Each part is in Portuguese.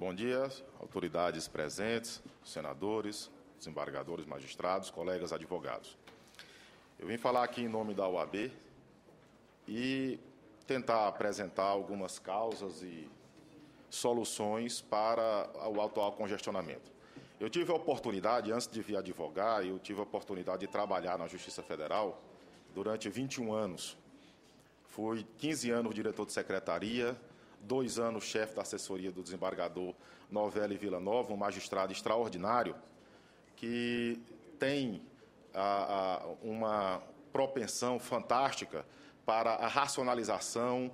Bom dia, autoridades presentes, senadores, desembargadores, magistrados, colegas advogados. Eu vim falar aqui em nome da OAB e tentar apresentar algumas causas e soluções para o atual congestionamento. Eu tive a oportunidade, antes de vir advogar, eu tive a oportunidade de trabalhar na Justiça Federal durante 21 anos. Fui 15 anos diretor de secretaria, 2 anos chefe da assessoria do desembargador Novelli Villanova, um magistrado extraordinário que tem uma propensão fantástica para a racionalização,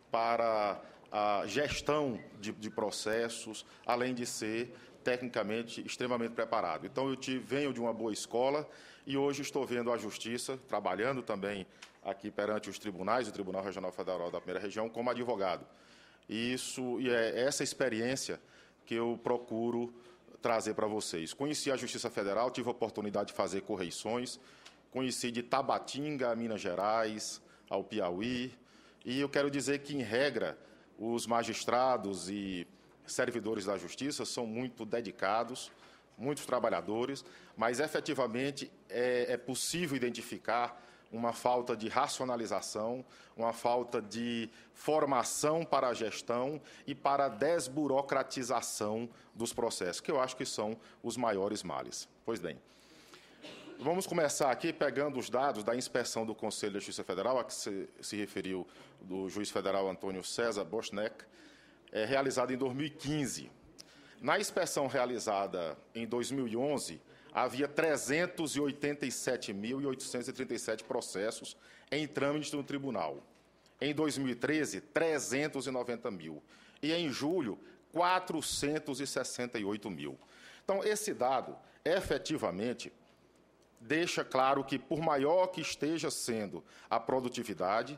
para a gestão de processos, além de ser tecnicamente extremamente preparado. Então, venho de uma boa escola e hoje estou vendo a Justiça, trabalhando também aqui perante os tribunais, o Tribunal Regional Federal da Primeira Região, como advogado. E é essa experiência que eu procuro trazer para vocês. Conheci a Justiça Federal, tive a oportunidade de fazer correições, conheci de Tabatinga a Minas Gerais, ao Piauí, e eu quero dizer que, em regra, os magistrados e servidores da Justiça são muito dedicados, muitos trabalhadores, mas, efetivamente, é possível identificar uma falta de racionalização, uma falta de formação para a gestão e para a desburocratização dos processos, que eu acho que são os maiores males. Pois bem, vamos começar aqui pegando os dados da inspeção do Conselho da Justiça Federal, a que se referiu do juiz federal Antônio César Boschneck, realizada em 2015. Na inspeção realizada em 2011, havia 387.837 processos em trâmite no tribunal. Em 2013, 390 mil. E em julho, 468 mil. Então, esse dado, efetivamente, deixa claro que, por maior que esteja sendo a produtividade,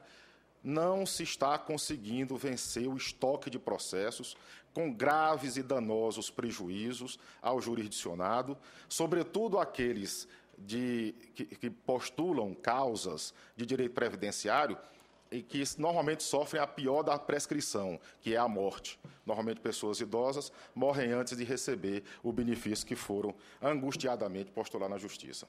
não se está conseguindo vencer o estoque de processos com graves e danosos prejuízos ao jurisdicionado, sobretudo aqueles que postulam causas de direito previdenciário e que normalmente sofrem a pior da prescrição, que é a morte. Normalmente, pessoas idosas morrem antes de receber o benefício que foram angustiadamente postular na Justiça.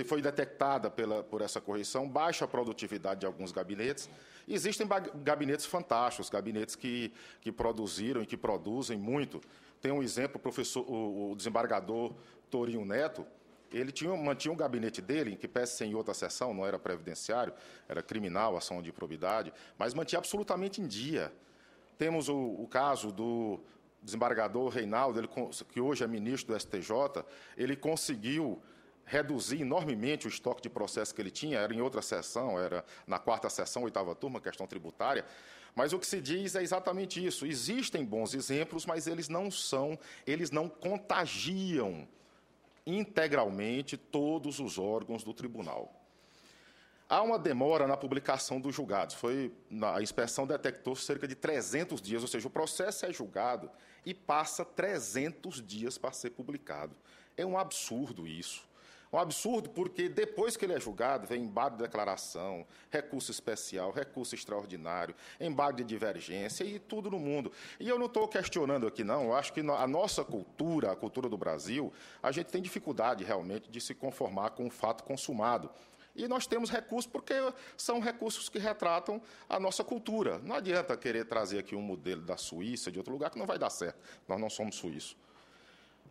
Foi detectada por essa correção baixa produtividade de alguns gabinetes. Existem gabinetes fantásticos, gabinetes que produziram e que produzem muito. Tem um exemplo, o desembargador Torinho Neto, ele mantinha um gabinete dele, que pese em outra seção, não era previdenciário, era criminal, ação de improbidade, mas mantinha absolutamente em dia. Temos o caso do desembargador Reinaldo, que hoje é ministro do STJ, ele conseguiu reduzir enormemente o estoque de processo que ele tinha, era em outra sessão, era na 4ª sessão, 8ª turma, questão tributária, mas o que se diz é exatamente isso. Existem bons exemplos, mas eles não contagiam integralmente todos os órgãos do tribunal. Há uma demora na publicação dos julgados. A inspeção detectou cerca de 300 dias, ou seja, o processo é julgado e passa 300 dias para ser publicado. É um absurdo isso. Um absurdo porque, depois que ele é julgado, vem embargo de declaração, recurso especial, recurso extraordinário, embargo de divergência e tudo no mundo. E eu não estou questionando aqui, não. Eu acho que a nossa cultura, a cultura do Brasil, a gente tem dificuldade, realmente, de se conformar com o fato consumado. E nós temos recursos porque são recursos que retratam a nossa cultura. Não adianta querer trazer aqui um modelo da Suíça, de outro lugar, que não vai dar certo. Nós não somos suíços.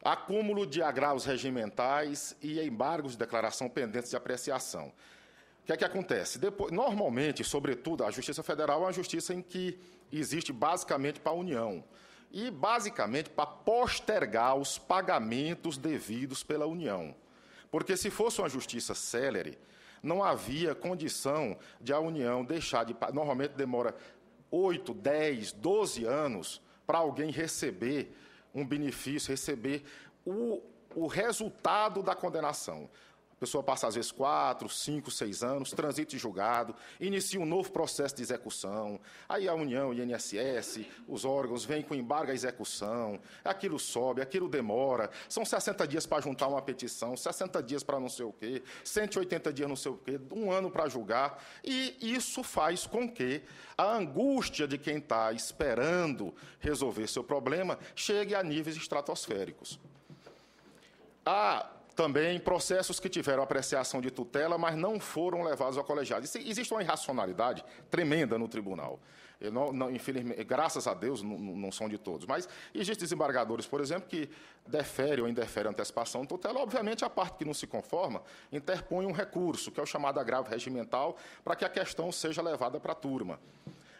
Acúmulo de agravos regimentais e embargos de declaração pendentes de apreciação. O que é que acontece? Normalmente, sobretudo, a Justiça Federal é uma justiça em que existe basicamente para a União e basicamente para postergar os pagamentos devidos pela União. Porque, se fosse uma justiça célere, não havia condição de a União deixar de pagar. Normalmente demora 8, 10, 12 anos para alguém receber um benefício, receber o resultado da condenação. A pessoa passa, às vezes, 4, 5, 6 anos, transita em julgado, inicia um novo processo de execução, aí a União, o INSS, os órgãos vêm com embargo à execução, aquilo sobe, aquilo demora, são 60 dias para juntar uma petição, 60 dias para não sei o quê, 180 dias não sei o quê, 1 ano para julgar, e isso faz com que a angústia de quem está esperando resolver seu problema chegue a níveis estratosféricos. Há também processos que tiveram apreciação de tutela, mas não foram levados ao colegiado. Existe uma irracionalidade tremenda no tribunal. Infelizmente, graças a Deus, não são de todos, mas existem desembargadores, por exemplo, que deferem ou indeferem a antecipação de tutela. Obviamente, a parte que não se conforma interpõe um recurso, que é o chamado agravo regimental, para que a questão seja levada para a turma.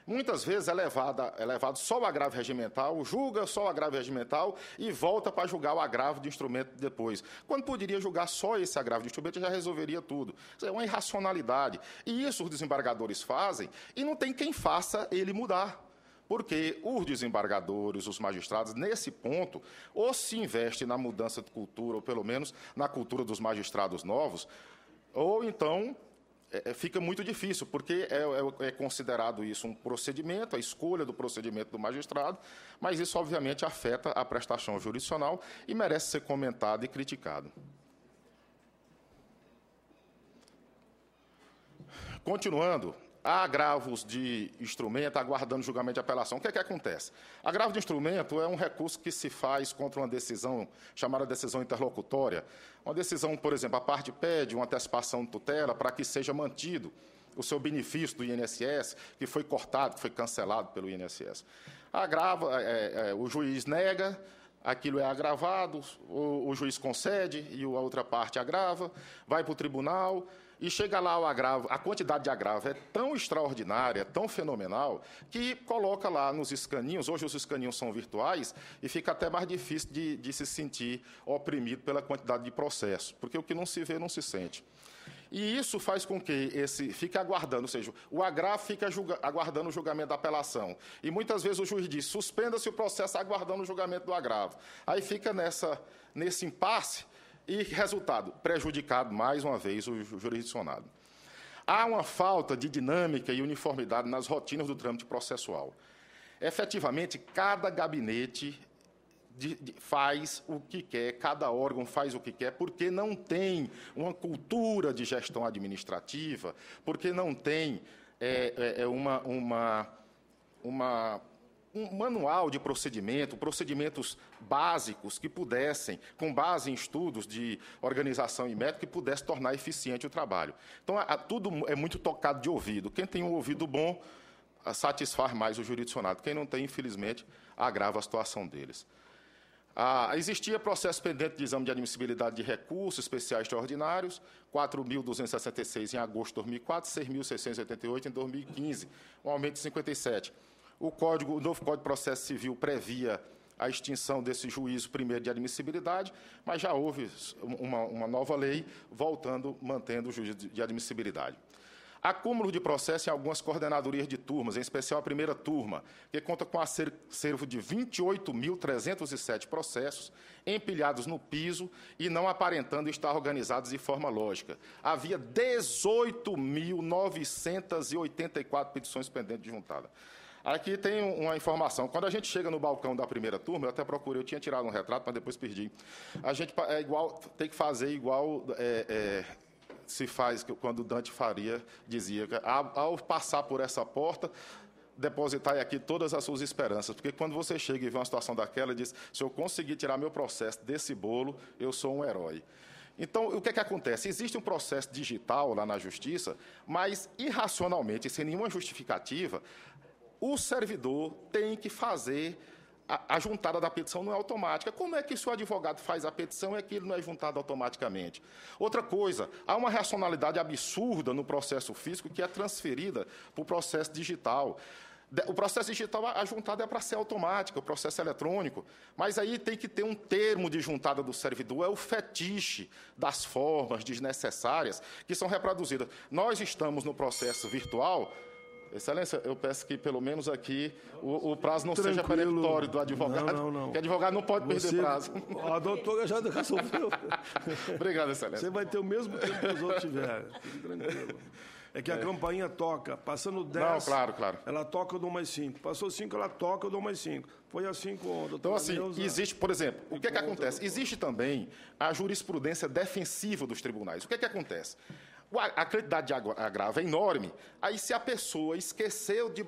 Muitas vezes é levado só o agravo regimental, julga só o agravo regimental e volta para julgar o agravo de instrumento depois. Quando poderia julgar só esse agravo de instrumento, já resolveria tudo. É uma irracionalidade. E isso os desembargadores fazem e não tem quem faça ele mudar. Porque os desembargadores, os magistrados, nesse ponto, ou se investe na mudança de cultura, ou pelo menos na cultura dos magistrados novos, ou então fica muito difícil, porque é considerado isso um procedimento, a escolha do procedimento do magistrado, mas isso, obviamente, afeta a prestação jurisdicional e merece ser comentado e criticado. Continuando, há agravos de instrumento aguardando julgamento de apelação. O que é que acontece? Agravo de instrumento é um recurso que se faz contra uma decisão chamada decisão interlocutória. Uma decisão, por exemplo, a parte pede uma antecipação de tutela para que seja mantido o seu benefício do INSS, que foi cortado, que foi cancelado pelo INSS. O juiz nega, aquilo é agravado, o juiz concede e a outra parte agrava, vai para o tribunal. E chega lá o agravo, a quantidade de agravo é tão extraordinária, tão fenomenal, que coloca lá nos escaninhos, hoje os escaninhos são virtuais, e fica até mais difícil de se sentir oprimido pela quantidade de processo, porque o que não se vê, não se sente. E isso faz com que fique aguardando, ou seja, o agravo fica aguardando o julgamento da apelação. E muitas vezes o juiz diz, suspenda-se o processo aguardando o julgamento do agravo. Aí fica nesse impasse, e, resultado, prejudicado, mais uma vez, o jurisdicionado. Há uma falta de dinâmica e uniformidade nas rotinas do trâmite processual. Efetivamente, cada gabinete faz o que quer, cada órgão faz o que quer, porque não tem uma cultura de gestão administrativa, porque não tem um manual de procedimento, procedimentos básicos que pudessem, com base em estudos de organização e método, que pudesse tornar eficiente o trabalho. Então, tudo é muito tocado de ouvido. Quem tem um ouvido bom satisfaz mais o jurisdicionado. Quem não tem, infelizmente, agrava a situação deles. Existia processo pendente de exame de admissibilidade de recursos especiais extraordinários, 4.266 em agosto de 2004, 6.688 em 2015, um aumento de 57. O novo Código de Processo Civil previa a extinção desse juízo primeiro de admissibilidade, mas já houve uma nova lei mantendo o juízo de admissibilidade. Acúmulo de processo em algumas coordenadorias de turmas, em especial a primeira turma, que conta com acervo de 28.307 processos empilhados no piso e não aparentando estar organizados de forma lógica. Havia 18.984 petições pendentes de juntada. Aqui tem uma informação. Quando a gente chega no balcão da primeira turma, eu até procurei, eu tinha tirado um retrato, mas depois perdi. A gente tem que fazer igual se faz quando Dante Faria dizia que ao passar por essa porta, depositar aqui todas as suas esperanças, porque quando você chega e vê uma situação daquela, diz, se eu conseguir tirar meu processo desse bolo, eu sou um herói. Então, o que é que acontece? Existe um processo digital lá na Justiça, mas, irracionalmente, sem nenhuma justificativa, o servidor tem que fazer a juntada da petição não é automática. Como é que se o advogado faz a petição e aquilo não é juntado automaticamente? Outra coisa, há uma racionalidade absurda no processo físico que é transferida para o processo digital. O processo digital, a juntada é para ser automática, o processo eletrônico, mas aí tem que ter um termo de juntada do servidor, é o fetiche das formas desnecessárias que são reproduzidas. Nós estamos no processo virtual, Excelência, eu peço que, pelo menos aqui, o prazo não Tranquilo. seja peremptório do advogado, Não. porque advogado não pode perder prazo. A doutora já resolveu. Obrigado, Excelência. Você vai ter o mesmo tempo que os outros tiverem. Fique tranquilo. É que a campainha toca. Passando 10, Não, claro. Ela toca, eu dou mais 5. Passou 5, ela toca, eu dou mais 5. Foi assim com o doutor. Então, assim, Neuza. existe, por exemplo, o que acontece? Existe também a jurisprudência defensiva dos tribunais. O que acontece? A quantidade de agravo é enorme. Aí, se a pessoa esqueceu de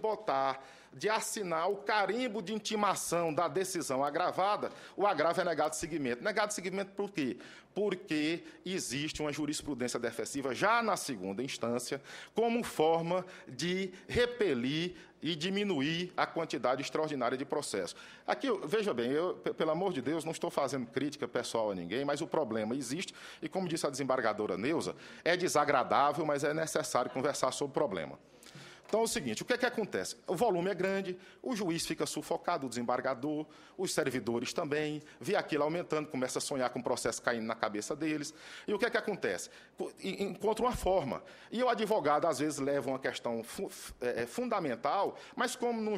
assinar o carimbo de intimação da decisão agravada, o agravo é negado de seguimento. Negado de seguimento por quê? Porque existe uma jurisprudência defensiva já na segunda instância, como forma de repelir e diminuir a quantidade extraordinária de processo. Aqui, veja bem, eu, pelo amor de Deus, não estou fazendo crítica pessoal a ninguém, mas o problema existe e, como disse a desembargadora Neuza, é desagradável, mas é necessário conversar sobre o problema. Então, é o seguinte, o que acontece? O volume é grande, o juiz fica sufocado, o desembargador, os servidores também, vê aquilo aumentando, começa a sonhar com o processo caindo na cabeça deles. E o que acontece? Encontra uma forma. E o advogado, às vezes, leva uma questão fundamental, mas como não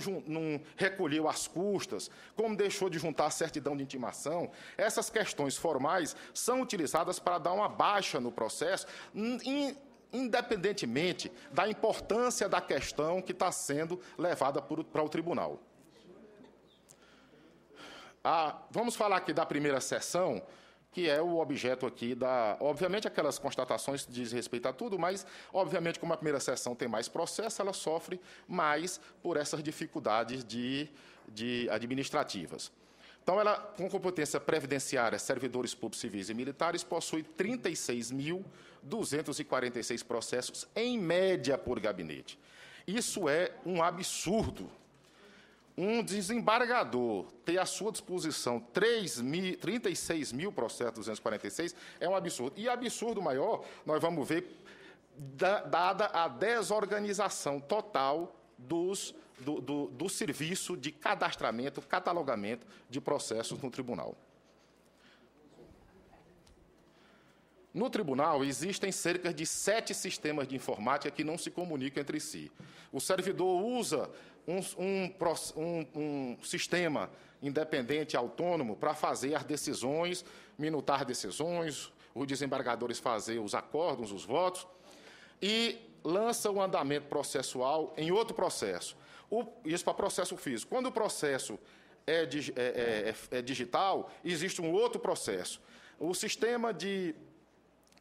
recolheu as custas, como deixou de juntar a certidão de intimação, essas questões formais são utilizadas para dar uma baixa no processo, independentemente da importância da questão que está sendo levada para o tribunal. Vamos falar aqui da primeira sessão, que é o objeto aqui obviamente, aquelas constatações dizem respeito a tudo, mas, obviamente, como a primeira sessão tem mais processo, ela sofre mais por essas dificuldades administrativas. Então, ela, com competência previdenciária, servidores públicos civis e militares, possui 36.246 processos, em média, por gabinete. Isso é um absurdo. Um desembargador ter à sua disposição 36 mil processos 246 é um absurdo. E absurdo maior, nós vamos ver, dada a desorganização total do serviço de cadastramento, catalogamento de processos no tribunal. No tribunal, existem cerca de 7 sistemas de informática que não se comunicam entre si. O servidor usa um sistema independente, autônomo, para fazer as decisões, minutar decisões, os desembargadores fazer os acórdãos, os votos, e lança o andamento processual em outro processo. Isso para processo físico. Quando o processo é digital, existe um outro processo. O sistema de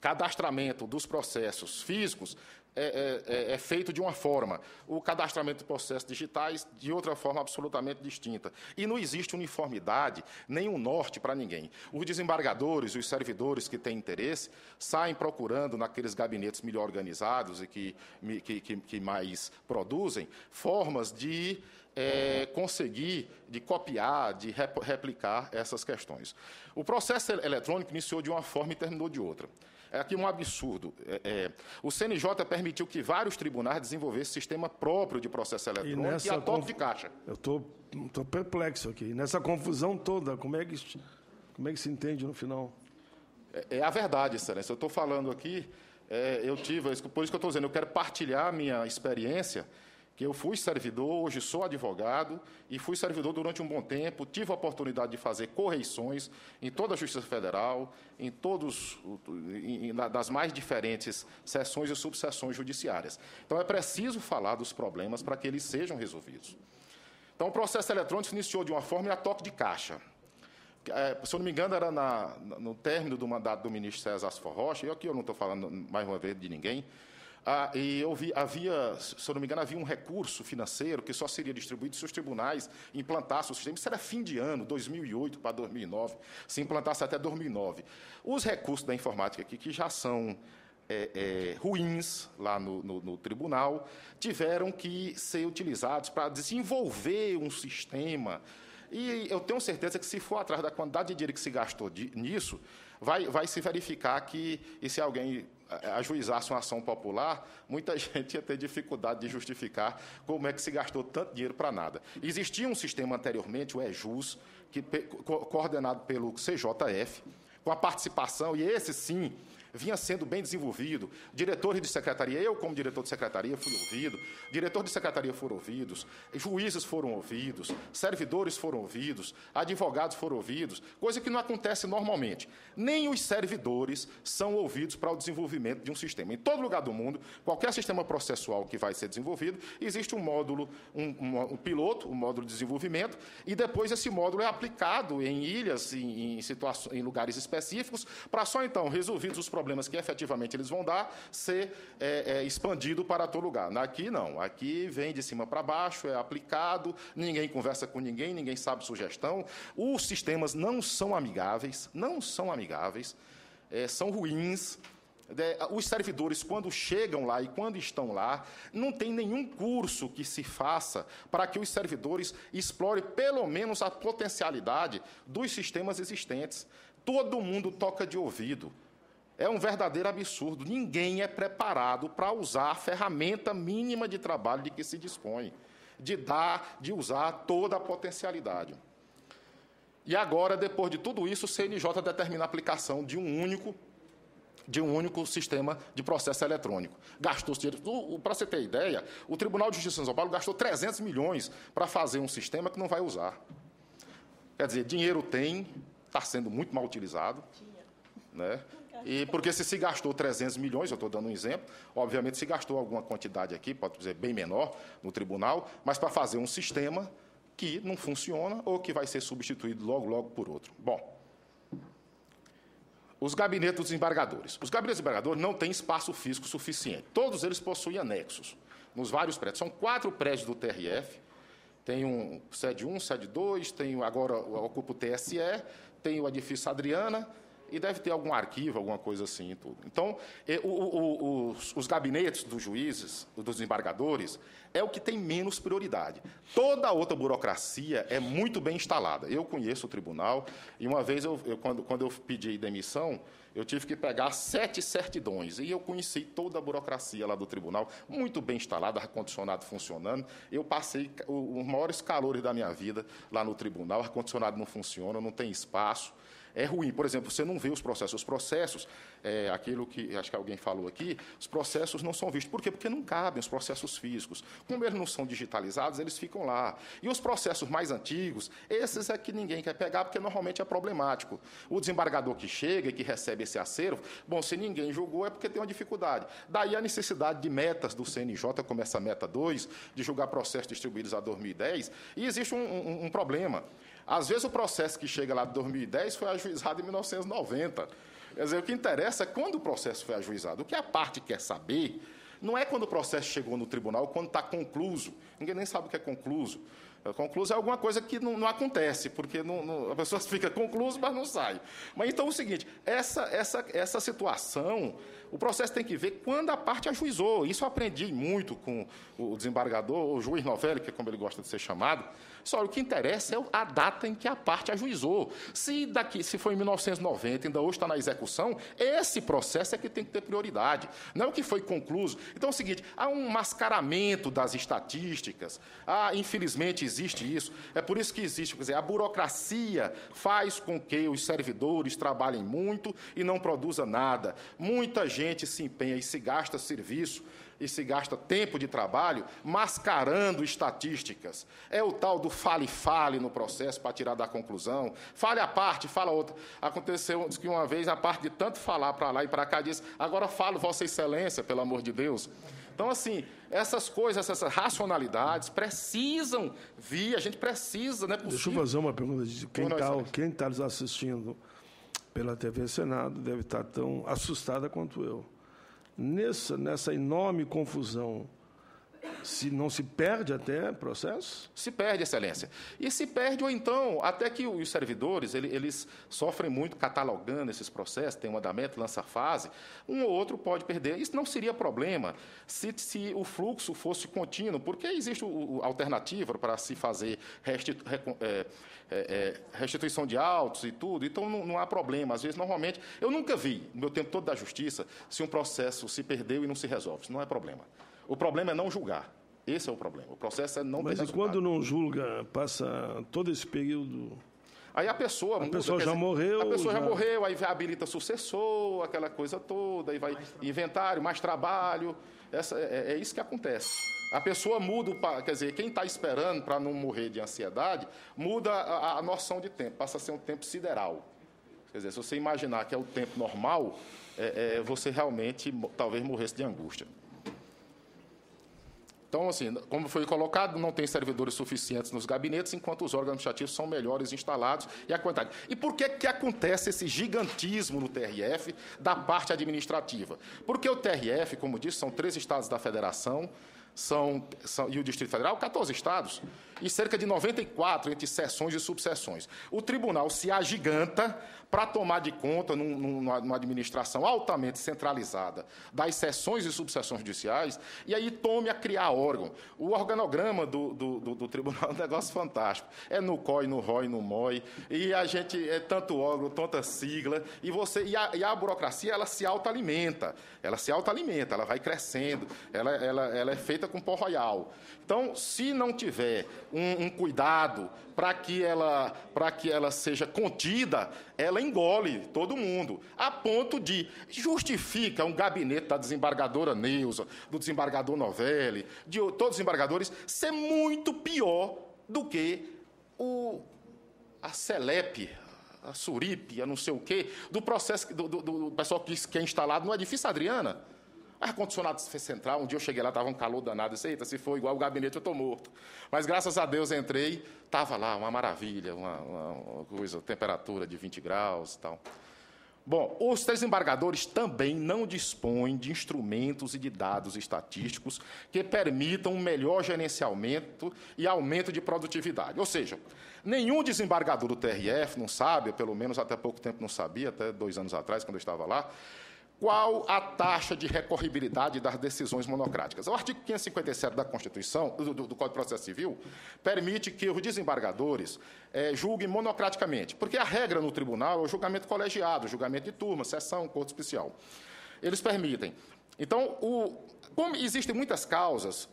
cadastramento dos processos físicos é feito de uma forma, o cadastramento de processos digitais de outra forma absolutamente distinta. E não existe uniformidade, nem um norte para ninguém. Os desembargadores, os servidores que têm interesse, saem procurando naqueles gabinetes melhor organizados e que mais produzem, formas de conseguir, de copiar, de replicar essas questões. O processo eletrônico iniciou de uma forma e terminou de outra. É aqui um absurdo. O CNJ permitiu que vários tribunais desenvolvessem sistema próprio de processo eletrônico e a toque de caixa. Eu estou perplexo aqui. Nessa confusão toda, como é que se entende no final? É a verdade, Excelência. Eu estou falando aqui, por isso que eu estou dizendo, eu quero partilhar a minha experiência, que eu fui servidor, hoje sou advogado, e fui servidor durante um bom tempo, tive a oportunidade de fazer correições em toda a Justiça Federal, das mais diferentes seções e subseções judiciárias. Então, é preciso falar dos problemas para que eles sejam resolvidos. Então, o processo eletrônico se iniciou de uma forma e a toque de caixa. Se eu não me engano, era no término do mandato do ministro César Asfor Rocha, e aqui eu não estou falando mais uma vez de ninguém, e se eu não me engano, havia um recurso financeiro que só seria distribuído se os tribunais implantassem o sistema. Isso era fim de ano, 2008 para 2009, se implantasse até 2009. Os recursos da informática aqui, que já são ruins lá no tribunal, tiveram que ser utilizados para desenvolver um sistema. E eu tenho certeza que, se for atrás da quantidade de dinheiro que se gastou nisso, vai se verificar que, e se alguém ajuizasse uma ação popular, muita gente ia ter dificuldade de justificar como é que se gastou tanto dinheiro para nada. Existia um sistema anteriormente, o EJUS, coordenado pelo CJF, com a participação, e esse sim vinha sendo bem desenvolvido. Diretores de secretaria, eu como diretor de secretaria fui ouvido, diretor de secretaria foram ouvidos, juízes foram ouvidos, servidores foram ouvidos, advogados foram ouvidos, coisa que não acontece normalmente. Nem os servidores são ouvidos para o desenvolvimento de um sistema. Em todo lugar do mundo, qualquer sistema processual que vai ser desenvolvido, existe um módulo, um piloto, um módulo de desenvolvimento, e depois esse módulo é aplicado em ilhas, em lugares específicos, para só então, resolvidos os problemas que efetivamente eles vão dar, ser expandido para todo lugar. Aqui não, aqui vem de cima para baixo, é aplicado, ninguém conversa com ninguém, ninguém sabe sugestão. Os sistemas não são amigáveis, são ruins. Os servidores, quando chegam lá e quando estão lá, não tem nenhum curso que se faça para que os servidores explorem pelo menos a potencialidade dos sistemas existentes. Todo mundo toca de ouvido. É um verdadeiro absurdo. Ninguém é preparado para usar a ferramenta mínima de trabalho de que se dispõe, de usar toda a potencialidade. E agora, depois de tudo isso, o CNJ determina a aplicação de um único sistema de processo eletrônico. Gastou dinheiro. Para você ter ideia, o Tribunal de Justiça de São Paulo gastou 300 milhões para fazer um sistema que não vai usar. Quer dizer, dinheiro tem, está sendo muito mal utilizado. Né? E porque se gastou 300 milhões, eu estou dando um exemplo, obviamente se gastou alguma quantidade aqui, pode dizer bem menor, no tribunal, mas para fazer um sistema que não funciona ou que vai ser substituído logo por outro. Bom, os gabinetes dos desembargadores. Os gabinetes dos desembargadores não têm espaço físico suficiente. Todos eles possuem anexos nos vários prédios. São 4 prédios do TRF. Tem um sede 1, sede 2, agora ocupa o TSE, tem o edifício Adriana e deve ter algum arquivo, alguma coisa assim e tudo. Então, os gabinetes dos juízes, dos desembargadores, é o que tem menos prioridade. Toda a outra burocracia é muito bem instalada. Eu conheço o tribunal e uma vez, quando eu pedi demissão, eu tive que pegar 7 certidões e eu conheci toda a burocracia lá do tribunal, muito bem instalada, ar-condicionado funcionando. Eu passei os maiores calores da minha vida lá no tribunal, ar-condicionado não funciona, não tem espaço. É ruim. Por exemplo, você não vê os processos. Os processos, aquilo que acho que alguém falou aqui, os processos não são vistos. Por quê? Porque não cabem os processos físicos. Como eles não são digitalizados, eles ficam lá. E os processos mais antigos, esses é que ninguém quer pegar, porque normalmente é problemático. O desembargador que chega e que recebe esse acervo, bom, se ninguém julgou é porque tem uma dificuldade. Daí a necessidade de metas do CNJ, como essa meta 2, de julgar processos distribuídos a 2010, e existe um problema. Às vezes o processo que chega lá de 2010 foi ajuizado em 1990. Quer dizer, o que interessa é quando o processo foi ajuizado. O que a parte quer saber não é quando o processo chegou no tribunal, quando está concluso. Ninguém nem sabe o que é concluso. Concluso é alguma coisa que não acontece, porque a pessoa fica concluso, mas não sai. Mas então é o seguinte, essa situação, o processo tem que ver quando a parte ajuizou. Isso eu aprendi muito com o desembargador, o juiz Novelli, que é como ele gosta de ser chamado. Só o que interessa é a data em que a parte ajuizou. Se foi em 1990, ainda hoje está na execução, esse processo é que tem que ter prioridade, não é o que foi concluso. Então é o seguinte, há um mascaramento das estatísticas, infelizmente existe isso, é por isso que existe, quer dizer, a burocracia faz com que os servidores trabalhem muito e não produzam nada. Muita gente se empenha e se gasta serviço, e se gasta tempo de trabalho mascarando estatísticas. É o tal do fale-fale no processo para tirar da conclusão. Fale a parte, fala outra. Aconteceu que uma vez, a parte de tanto falar para lá e para cá, disse, agora falo, Vossa Excelência, pelo amor de Deus. Então, assim, essas coisas, essas racionalidades precisam vir, a gente precisa, não é possível. Deixa eu fazer uma pergunta de quem está nos assistindo pela TV Senado deve estar tão assustada quanto eu. Nessa enorme confusão, não se perde até processo? Se perde, Excelência. E se perde, ou então, até que os servidores, eles sofrem muito catalogando esses processos, tem um andamento, lança fase, um ou outro pode perder. Isso não seria problema se o fluxo fosse contínuo, porque existe alternativa para se fazer restituição de autos e tudo, então não há problema. Às vezes, normalmente, eu nunca vi, no meu tempo todo da justiça, se um processo se perdeu e não se resolve. Isso não é problema. O problema é não julgar. Esse é o problema. O processo é não ter resultado. Mas quando não julga, passa todo esse período Aí a pessoa muda. A pessoa já morreu. A pessoa já morreu, aí habilita sucessor, aquela coisa toda, aí vai inventário, mais trabalho. É isso que acontece. A pessoa muda, quer dizer, quem está esperando para não morrer de ansiedade, muda a noção de tempo, passa a ser um tempo sideral. Quer dizer, se você imaginar que é o tempo normal, você realmente talvez morresse de angústia. Então, assim, como foi colocado, não tem servidores suficientes nos gabinetes, enquanto os órgãos administrativos são melhores instalados e a quantidade. E por que acontece esse gigantismo no TRF da parte administrativa? Porque o TRF, como disse, são 3 estados da federação, e o Distrito Federal, 14 estados, e cerca de 94 entre seções e subseções. O tribunal se agiganta para tomar de conta, numa administração altamente centralizada, das seções e subseções judiciais, e aí tome a criar órgão. O organograma do tribunal é um negócio fantástico. É no COI, no ROI, no MOI, e a gente é tanto órgão, tanta sigla, e a burocracia, ela se autoalimenta, ela vai crescendo, ela é feita com pó royal. Então, se não tiver um cuidado para que ela seja contida, ela engole todo mundo, a ponto de justifica um gabinete da desembargadora Neuza, do desembargador Novelli, de todos os desembargadores, ser muito pior do que a CELEP, a SURIP, a não sei o quê, do processo do pessoal que é instalado no edifício Adriana. Ar-condicionado central, um dia eu cheguei lá, estava um calor danado, disse, eita, se for igual o gabinete, eu estou morto. Mas, graças a Deus, entrei, estava lá, uma maravilha, uma coisa, temperatura de 20 graus e tal. Bom, os desembargadores também não dispõem de instrumentos e de dados estatísticos que permitam um melhor gerenciamento e aumento de produtividade. Ou seja, nenhum desembargador do TRF não sabe, pelo menos até pouco tempo não sabia, até 2 anos atrás, quando eu estava lá, qual a taxa de recorribilidade das decisões monocráticas. O artigo 557 da Constituição, do Código de Processo Civil, permite que os desembargadores julguem monocraticamente, porque a regra no tribunal é o julgamento colegiado, julgamento de turma, sessão, corte especial. Eles permitem. Então, como existem muitas causas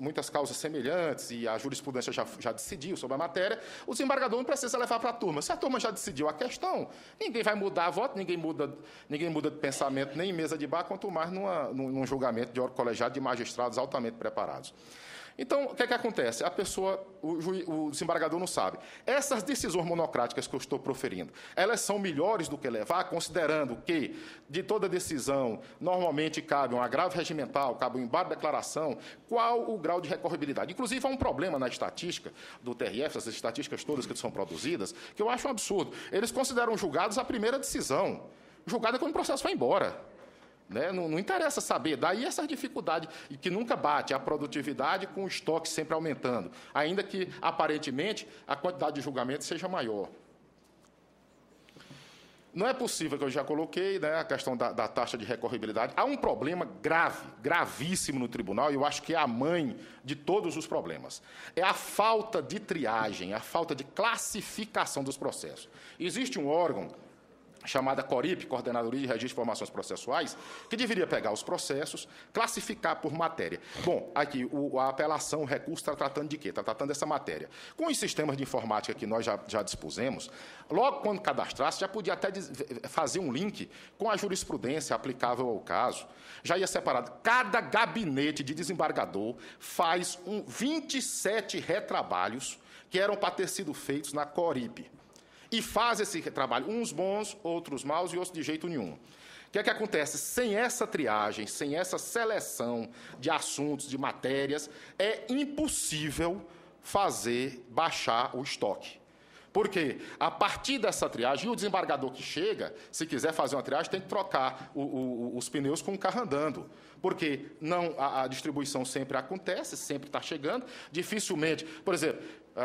semelhantes, e a jurisprudência já decidiu sobre a matéria, o desembargador não precisa levar para a turma. Se a turma já decidiu a questão, ninguém vai mudar a voto, ninguém muda de pensamento nem em mesa de bar, quanto mais num julgamento de órgão colegiado de magistrados altamente preparados. Então, o que acontece? O desembargador não sabe. Essas decisões monocráticas que eu estou proferindo, elas são melhores do que levar, considerando que, de toda decisão, normalmente cabe um agravo regimental, cabe um embate de declaração, qual o grau de recorribilidade. Inclusive, há um problema na estatística do TRF, essas estatísticas todas que são produzidas, que eu acho um absurdo. Eles consideram julgados a primeira decisão. Julgada quando o processo vai embora. Né? Não interessa saber, daí essa dificuldade que nunca bate, a produtividade com o estoque sempre aumentando, ainda que, aparentemente, a quantidade de julgamentos seja maior. Não é possível, que eu já coloquei, né, a questão da taxa de recorribilidade. Há um problema gravíssimo no tribunal, e eu acho que é a mãe de todos os problemas. É a falta de triagem, a falta de classificação dos processos. Existe um órgão chamada CORIP, Coordenadoria de Registro de Informações Processuais, que deveria pegar os processos, classificar por matéria. Bom, aqui, a apelação, o recurso está tratando de quê? Está tratando dessa matéria. Com os sistemas de informática que nós já dispusemos, logo quando cadastrasse, já podia até fazer um link com a jurisprudência aplicável ao caso. Já ia separado. Cada gabinete de desembargador faz 27 retrabalhos que eram para ter sido feitos na CORIP. E faz esse trabalho, uns bons, outros maus e outros de jeito nenhum. O que acontece? Sem essa triagem, sem essa seleção de assuntos, de matérias, é impossível baixar o estoque. Porque, a partir dessa triagem, o desembargador que chega, se quiser fazer uma triagem, tem que trocar os pneus com o carro andando. Porque a distribuição sempre acontece, sempre está chegando. Dificilmente, por exemplo,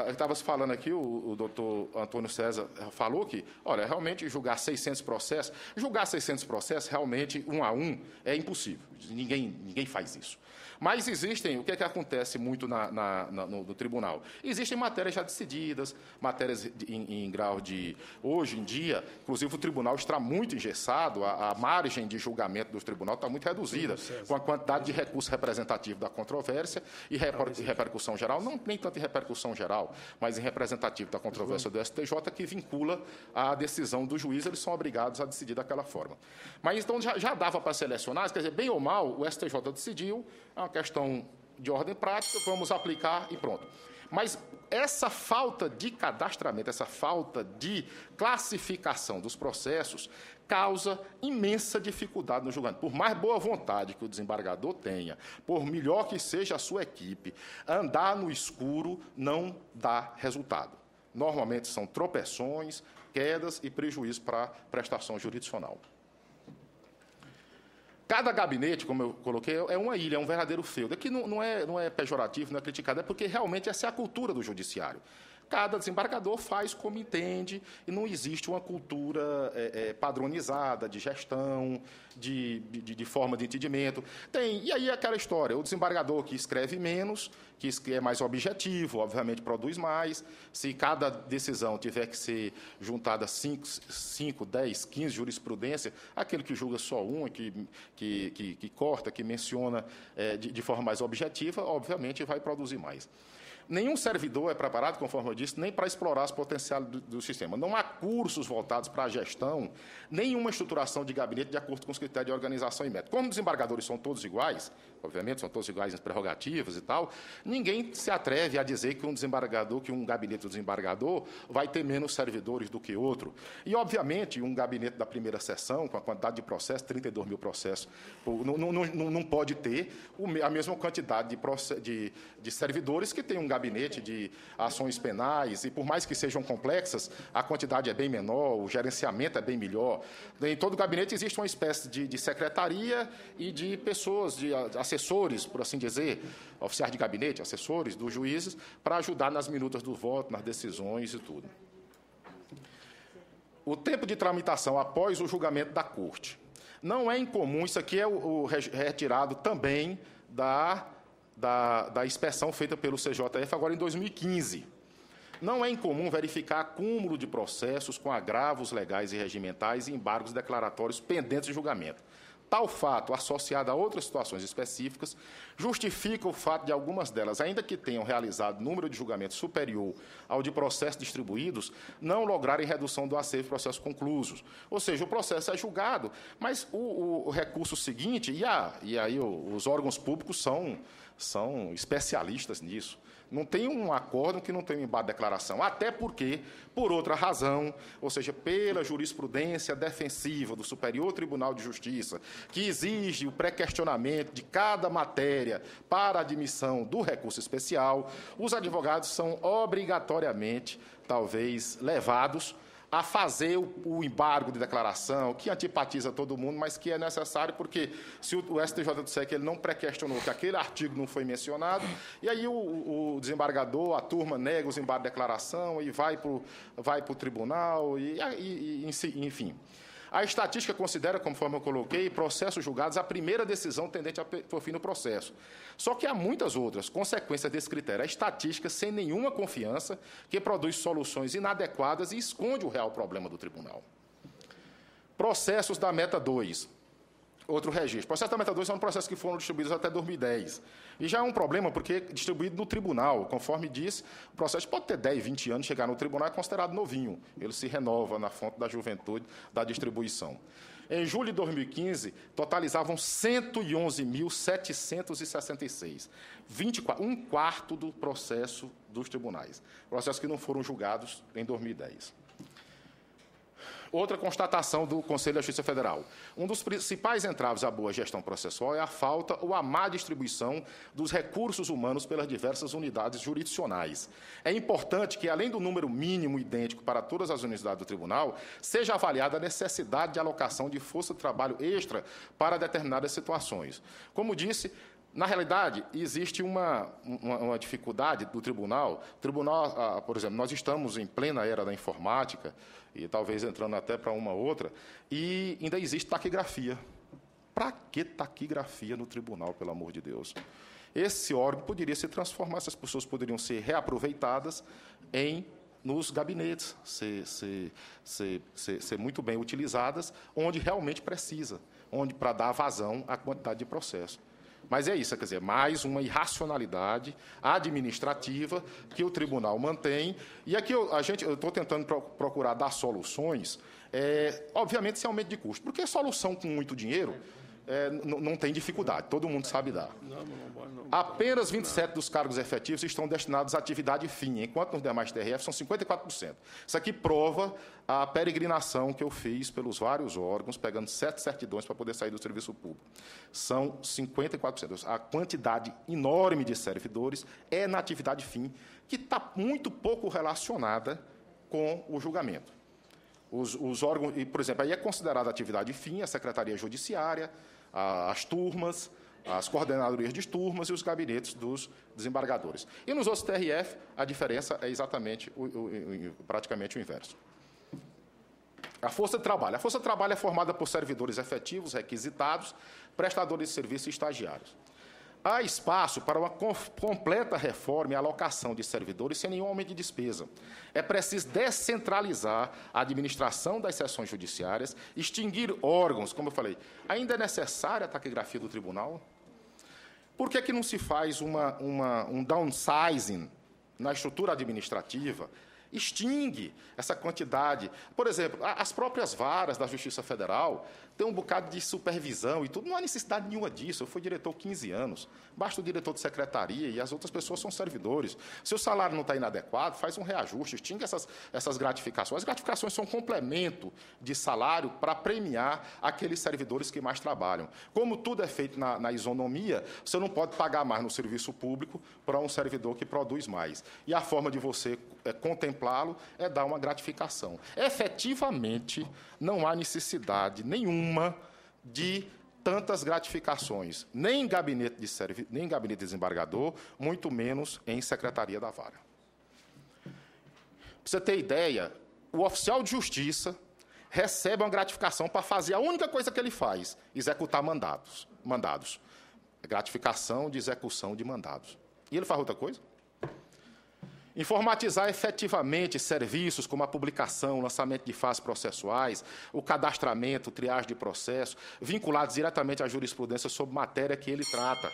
estava se falando aqui, o doutor Antônio César falou que, olha, realmente julgar 600 processos, realmente, um a um, é impossível. Ninguém faz isso. Mas existem, o que acontece muito no tribunal? Existem matérias já decididas, matérias em grau de... Hoje em dia, inclusive, o tribunal está muito engessado, a margem de julgamento do tribunal está muito reduzida, com a quantidade de recurso representativo da controvérsia e repercussão geral, nem tanto em repercussão geral, tal, mas em representativo da controvérsia do STJ, que vincula a decisão do juiz, eles são obrigados a decidir daquela forma. Mas então já dava para selecionar, quer dizer, bem ou mal, o STJ decidiu, é uma questão de ordem prática, vamos aplicar e pronto. Mas essa falta de cadastramento, essa falta de classificação dos processos causa imensa dificuldade no julgamento. Por mais boa vontade que o desembargador tenha, por melhor que seja a sua equipe, andar no escuro não dá resultado. Normalmente são tropeções, quedas e prejuízos para a prestação jurisdicional. Cada gabinete, como eu coloquei, é uma ilha, é um verdadeiro feudo. Aqui não é pejorativo, não é criticado, é porque realmente essa é a cultura do judiciário. Cada desembargador faz como entende e não existe uma cultura padronizada de gestão, de forma de entendimento. E aí aquela história, o desembargador que escreve menos, que é mais objetivo, obviamente produz mais. Se cada decisão tiver que ser juntada 5, 10, 15 jurisprudência, aquele que julga só uma, que corta, que menciona de forma mais objetiva, obviamente vai produzir mais. Nenhum servidor é preparado, conforme eu disse, nem para explorar as potenciais do sistema. Não há cursos voltados para a gestão, nenhuma estruturação de gabinete de acordo com os critérios de organização e método. Como os desembargadores são todos iguais, obviamente, são todos iguais nas prerrogativas e tal, ninguém se atreve a dizer que um gabinete do desembargador vai ter menos servidores do que outro. E, obviamente, um gabinete da primeira sessão, com a quantidade de processos, 32 mil processos, não pode ter a mesma quantidade de servidores que tem um gabinete de ações penais, e por mais que sejam complexas, a quantidade é bem menor, o gerenciamento é bem melhor. Em todo gabinete existe uma espécie de secretaria e de pessoas, de assessores, por assim dizer, oficiais de gabinete, assessores dos juízes, para ajudar nas minutas do voto, nas decisões e tudo. O tempo de tramitação após o julgamento da Corte. Não é incomum, isso aqui é retirado também da inspeção feita pelo CJF agora em 2015. Não é incomum verificar acúmulo de processos com agravos legais e regimentais e embargos declaratórios pendentes de julgamento. Tal fato, associado a outras situações específicas, justifica o fato de algumas delas, ainda que tenham realizado número de julgamentos superior ao de processos distribuídos, não lograrem redução do acervo de processos conclusos. Ou seja, o processo é julgado, mas o recurso seguinte, e aí os órgãos públicos são especialistas nisso. Não tem um acórdão que não tenha um embate de declaração, até porque, por outra razão, ou seja, pela jurisprudência defensiva do Superior Tribunal de Justiça, que exige o pré-questionamento de cada matéria para admissão do recurso especial, os advogados são obrigatoriamente, talvez, levados a fazer o embargo de declaração, que antipatiza todo mundo, mas que é necessário, porque se o STJ disser que ele não pré-questionou, que aquele artigo não foi mencionado, e aí o desembargador, a turma nega os embargos de declaração e vai para o tribunal, enfim. A estatística considera, conforme eu coloquei, processos julgados a primeira decisão tendente por fim no processo. Só que há muitas outras consequências desse critério. A estatística, sem nenhuma confiança, que produz soluções inadequadas e esconde o real problema do tribunal. Processos da Meta 2. Outro registro. Processos da Meta 2 são processos que foram distribuídos até 2010. E já é um problema, porque distribuído no tribunal, conforme disse, o processo pode ter 10, 20 anos, chegar no tribunal é considerado novinho. Ele se renova na fonte da juventude da distribuição. Em julho de 2015, totalizavam 111.766, um quarto do processo dos tribunais. Processos que não foram julgados em 2010. Outra constatação do Conselho da Justiça Federal. Um dos principais entraves à boa gestão processual é a falta ou a má distribuição dos recursos humanos pelas diversas unidades jurisdicionais. É importante que, além do número mínimo idêntico para todas as unidades do tribunal, seja avaliada a necessidade de alocação de força de trabalho extra para determinadas situações. Como disse, na realidade, existe uma dificuldade do tribunal. O tribunal, por exemplo, nós estamos em plena era da informática, e talvez entrando até para uma outra, e ainda existe taquigrafia. Para que taquigrafia no tribunal, pelo amor de Deus? Esse órgão poderia se transformar, essas pessoas poderiam ser reaproveitadas nos gabinetes, ser muito bem utilizadas, onde realmente precisa, para dar vazão à quantidade de processo. Mas é isso, quer dizer, mais uma irracionalidade administrativa que o tribunal mantém. E aqui eu estou tentando procurar dar soluções, obviamente, sem aumento de custo, porque solução com muito dinheiro não tem dificuldade, todo mundo sabe dar. Apenas 27% dos cargos efetivos estão destinados à atividade fim, enquanto nos demais TRF são 54%. Isso aqui prova a peregrinação que eu fiz pelos vários órgãos, pegando 7 certidões para poder sair do serviço público. São 54%. A quantidade enorme de servidores é na atividade fim, que está muito pouco relacionada com o julgamento. Os órgãos, por exemplo, aí é considerada atividade fim a Secretaria Judiciária, as turmas, as coordenadorias de turmas e os gabinetes dos desembargadores. E nos outros TRF, a diferença é exatamente, praticamente o inverso. A força de trabalho. A força de trabalho é formada por servidores efetivos, requisitados, prestadores de serviço e estagiários. Há espaço para uma completa reforma e alocação de servidores sem nenhum aumento de despesa. É preciso descentralizar a administração das sessões judiciárias, extinguir órgãos, como eu falei. Ainda é necessária a taquigrafia do tribunal? Por que não se faz um downsizing na estrutura administrativa? Extingue essa quantidade. Por exemplo, as próprias varas da Justiça Federal têm um bocado de supervisão e tudo. Não há necessidade nenhuma disso. Eu fui diretor 15 anos. Basta o diretor de secretaria e as outras pessoas são servidores. Se o salário não está inadequado, faz um reajuste, extingue essas gratificações. As gratificações são um complemento de salário para premiar aqueles servidores que mais trabalham. Como tudo é feito na isonomia, você não pode pagar mais no serviço público para um servidor que produz mais. E a forma de você contemplá-lo é dar uma gratificação. Efetivamente, não há necessidade nenhuma de tantas gratificações, nem em gabinete nem em gabinete de desembargador, muito menos em secretaria da vara. Para você ter ideia, o oficial de justiça recebe uma gratificação para fazer a única coisa que ele faz, executar mandados. Gratificação de execução de mandados. E ele faz outra coisa? Informatizar efetivamente serviços como a publicação, lançamento de fases processuais, o cadastramento, triagem de processo, vinculados diretamente à jurisprudência sobre matéria que ele trata.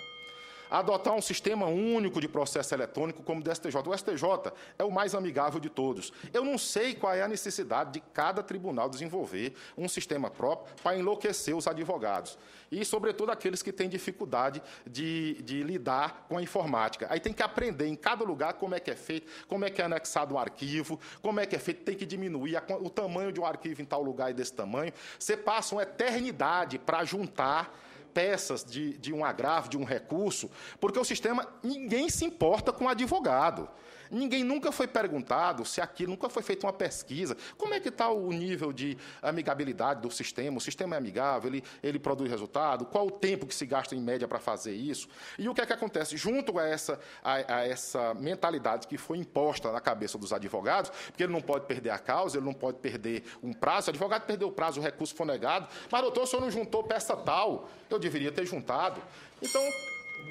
Adotar um sistema único de processo eletrônico como o do STJ. O STJ é o mais amigável de todos. Eu não sei qual é a necessidade de cada tribunal desenvolver um sistema próprio para enlouquecer os advogados. E, sobretudo, aqueles que têm dificuldade de lidar com a informática. Aí tem que aprender em cada lugar como é que é feito, como é que é anexado um arquivo, como é que é feito, tem que diminuir o tamanho de um arquivo em tal lugar e desse tamanho. Você passa uma eternidade para juntar peças de um agravo, de um recurso, porque o sistema, ninguém se importa com o advogado. Ninguém nunca foi perguntado se aquilo, nunca foi feita uma pesquisa. Como é que está o nível de amigabilidade do sistema? O sistema é amigável, ele produz resultado? Qual o tempo que se gasta, em média, para fazer isso? E o que é que acontece? Junto a essa mentalidade que foi imposta na cabeça dos advogados, porque ele não pode perder a causa, ele não pode perder um prazo. O advogado perdeu o prazo, o recurso foi negado. Mas, doutor, o senhor não juntou peça tal? Eu deveria ter juntado. Então,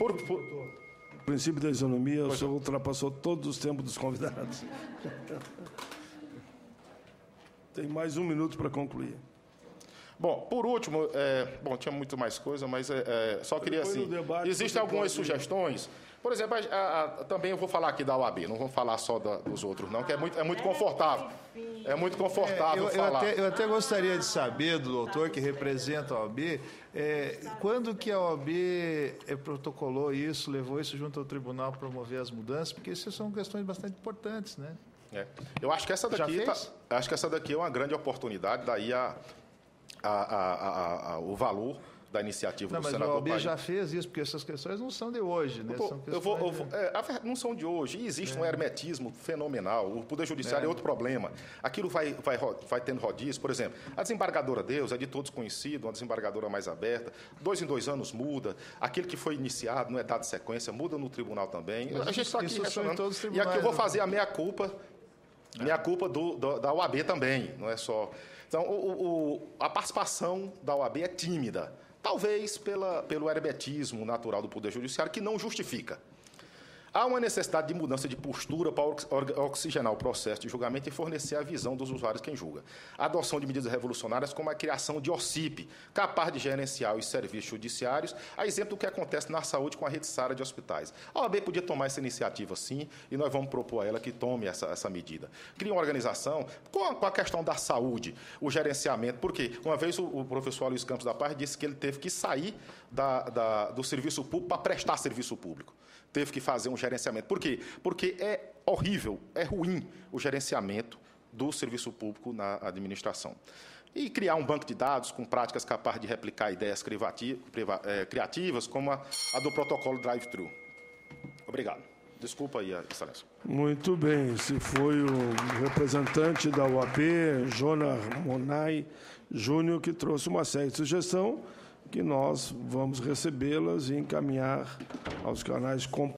O princípio da isonomia, o senhor ultrapassou todos os tempos dos convidados. Tem mais 1 minuto para concluir. Bom, por último, tinha muito mais coisa, mas só queria assim. Existem algumas sugestões. Por exemplo, também eu vou falar aqui da OAB, não vou falar só dos outros, não, que é muito confortável. É muito confortável falar. Eu até gostaria de saber do doutor, que representa a OAB, quando que a OAB protocolou isso, levou isso junto ao tribunal para promover as mudanças, porque essas são questões bastante importantes, né? Eu acho que essa daqui é uma grande oportunidade, daí o valor da iniciativa do senador. Mas a OAB já fez isso, porque essas questões não são de hoje, né? Não são de hoje. E existe um hermetismo fenomenal. O Poder Judiciário é outro problema. Aquilo vai tendo rodízio. Por exemplo, a desembargadora Deus é de todos conhecida, uma desembargadora mais aberta. 2 em 2 anos muda. Aquilo que foi iniciado não é dado sequência, muda no tribunal também. A gente está aqui ressaltando. E aqui eu vou fazer a meia-culpa da OAB também, não é só. Então, a participação da OAB é tímida. Talvez pelo hermetismo natural do Poder Judiciário, que não justifica. Há uma necessidade de mudança de postura para oxigenar o processo de julgamento e fornecer a visão dos usuários quem julga. A adoção de medidas revolucionárias como a criação de OCIP, capaz de gerenciar os serviços judiciários, a exemplo do que acontece na saúde com a rede SARA de hospitais. A OAB podia tomar essa iniciativa, sim, e nós vamos propor a ela que tome essa medida. Cria uma organização com a questão da saúde, o gerenciamento, porque uma vez o professor Luiz Campos da Paz disse que ele teve que sair do serviço público para prestar serviço público. Teve que fazer um gerenciamento. Por quê? Porque é horrível, é ruim o gerenciamento do serviço público na administração. E criar um banco de dados com práticas capazes de replicar ideias criativas, como a do protocolo drive-thru. Obrigado. Desculpa aí, Excelência. Muito bem. Se foi o representante da UAB, Jonas Monay Júnior, que trouxe uma série de sugestões que nós vamos recebê-las e encaminhar aos canais competentes.